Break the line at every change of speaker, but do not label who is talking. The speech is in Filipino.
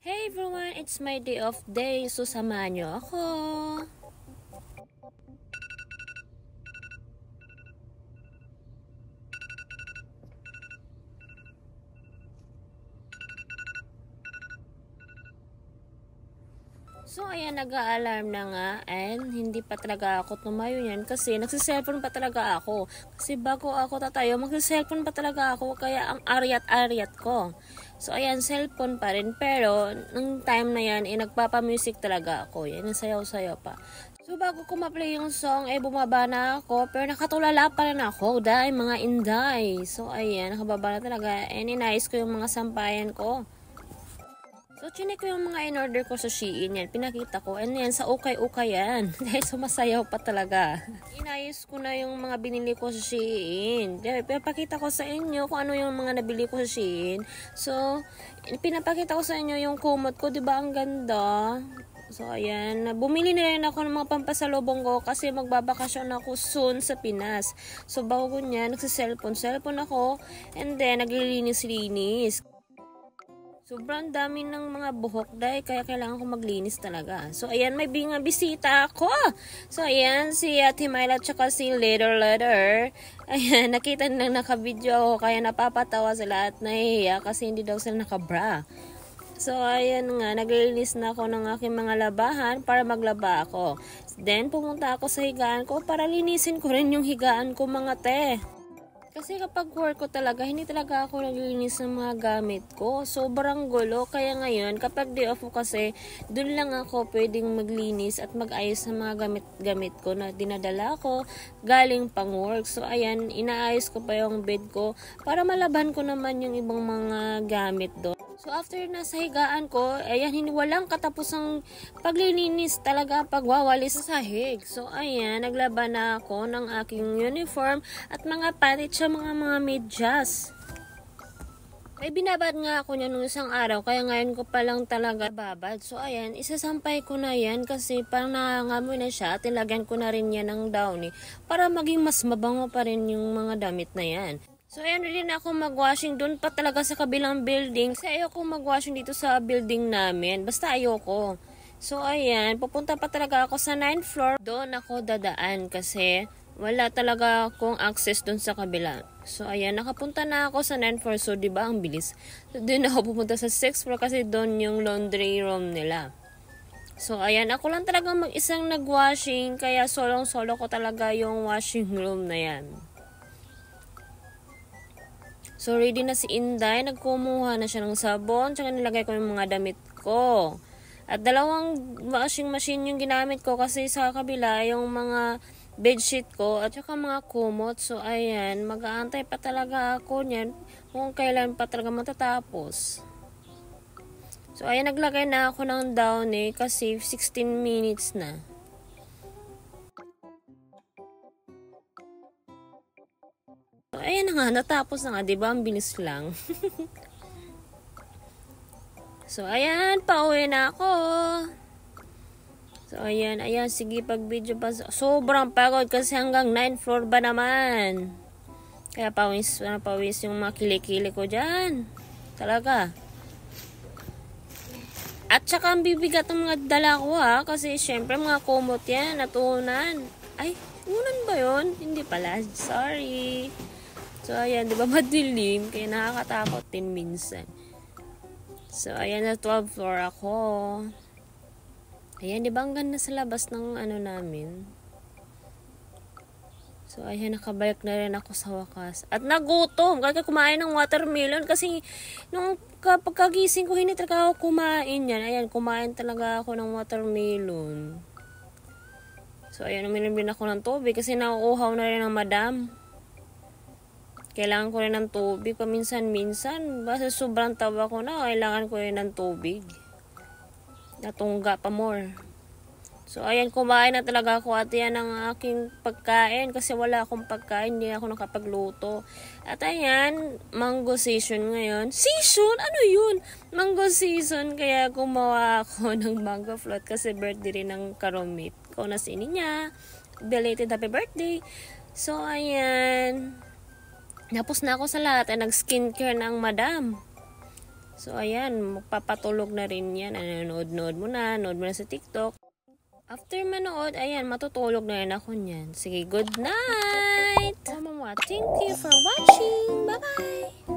Hey everyone, it's my day off day, so samahan nyo ako. So ayan, nag-a-alarm na nga and hindi pa talaga ako tumayo yan kasi nagsiselfon pa talaga ako. Kasi bago ako tatayo, magsiselfon pa talaga ako kaya ang aryat-aryat ko. So ayan, cellphone pa rin pero nung time na yan, nagpapa-music talaga ako. Yan, sayaw-sayaw pa. So bago ko ma-play yung song, bumaba na ako pero nakatulala pa rin ako dahil mga inday. So ayan, nakababa na talaga and inayos ko yung mga sampayan ko. So, chinek ko yung mga in-order ko sa Shein yan. Pinakita ko. And yan, sa ukay-ukay yan. Dahil sumasayaw pa talaga. Inayos ko na yung mga binili ko sa Shein. Pinapakita ko sa inyo kung ano yung mga nabili ko sa Shein. So, pinapakita ko sa inyo yung kumot ko. Diba ang ganda? So, ayan. Bumili na rin ako ng mga pampasalubong ko kasi magbabakasyon ako soon sa Pinas. So, bago niya, nagsiselfon ako. And then, naglilinis-linis. Sobrang dami ng mga buhok dahil kaya kailangan ko maglinis talaga. So, ayan, may bisita ako. So, ayan, si Ate Myla at saka si Later. Ayan, nakita nilang naka-video ako kaya napapatawa sila at nahihiya kasi hindi daw sila naka-bra. So, ayan nga, naglilinis na ako ng aking mga labahan para maglaba ako. Then, pumunta ako sa higaan ko para linisin ko rin yung higaan ko mga te. Kasi kapag work ko talaga, hindi talaga ako naglilinis ng mga gamit ko. Sobrang gulo. Kaya ngayon, kapag day off ko kasi, dun lang ako pwedeng maglinis at mag-ayos ng mga gamit ko na dinadala ko galing pang work. So, ayan, inaayos ko pa yung bed ko para malaban ko naman yung ibang mga gamit doon. So, after na sa higaan ko, ayan, walang katapusang paglilinis talaga pagwawalis sa sahig. So, ayan, naglaba na ako ng aking uniform at mga panit sa mga medyas. May binabad nga ako niya nung isang araw, kaya ngayon ko pa lang talaga babad. So, ayan, isasampay ko na yan kasi parang nangangamoy na siya. Tilagyan ko na rin yan ng downy para maging mas mabango pa rin yung mga damit na yan. So, ayan rin ako mag-washing doon pa talaga sa kabilang building. Kasi ayoko mag-washing dito sa building namin. Basta ayoko. So, ayan, pupunta pa talaga ako sa 9th floor. Doon ako dadaan kasi wala talaga akong access doon sa kabila. So, ayan, nakapunta na ako sa 9th floor. So, diba, ang bilis. So, doon ako pupunta sa 6th floor kasi doon yung laundry room nila. So, ayan, ako lang talaga mag-isang nag-washing. Kaya solong-solo ko talaga yung washing room na yan. So, ready na si Inday. Nagkumuha na siya ng sabon. Tsaka nilagay ko yung mga damit ko. At dalawang washing machine yung ginamit ko kasi sa kabila yung mga bedsheet ko at saka mga kumot. So, ayan. Mag-aantay pa talaga ako niyan kung kailan pa talaga matatapos. So, ayan. Naglagay na ako ng downy kasi 16 minutes na. So, ayan na nga, natapos na nga, diba? Ang bilis lang. So, ayan, pauwi na ako. So, ayan, sige, pag video pa. Sobrang pagod kasi hanggang 9th floor ba naman. Kaya pawis yung mga kilikili ko dyan. Talaga. At saka ang bibigat ng mga dala ko ha. Kasi syempre mga kumot yan, natunan. Ay, unan ba yun? Hindi pala, sorry. So, ayan, diba madilim? Kaya nakakatakot din minsan. So, ayan, na 12th floor ako. Ayan, diba ang ganda sa labas ng ano namin? So, ayan, nakabalik na rin ako sa wakas. At nagutom. Kaya kumain ng watermelon. Kasi, nung pagkagising ko, hindi talaga ako kumain yan. Ayan, kumain talaga ako ng watermelon. So, ayan, uminom din ako ng tubig. Kasi nauuhaw na rin ng madam. Kailangan ko rin ng tubig paminsan-minsan. Basta sobrang tawa ko na, kailangan ko rin ng tubig. Natungga pa more. So, ayan, kumain na talaga ako at yan ang aking pagkain. Kasi wala akong pagkain, hindi ako nakapagluto. At ayan, mango season ngayon. Season? Ano yun? Mango season. Kaya gumawa ako ng mango float kasi birthday rin ng karomit ko na sini niya. Belated happy birthday. So, ayan. Tapos na ako sa lahat ay nag-skincare ng madam. So, ayan, magpapatulog na rin yan. Nanonood mo na sa TikTok. After manood, ayan, matutulog na rin ako niyan. Sige, good night! Mama, thank you for watching. Bye-bye!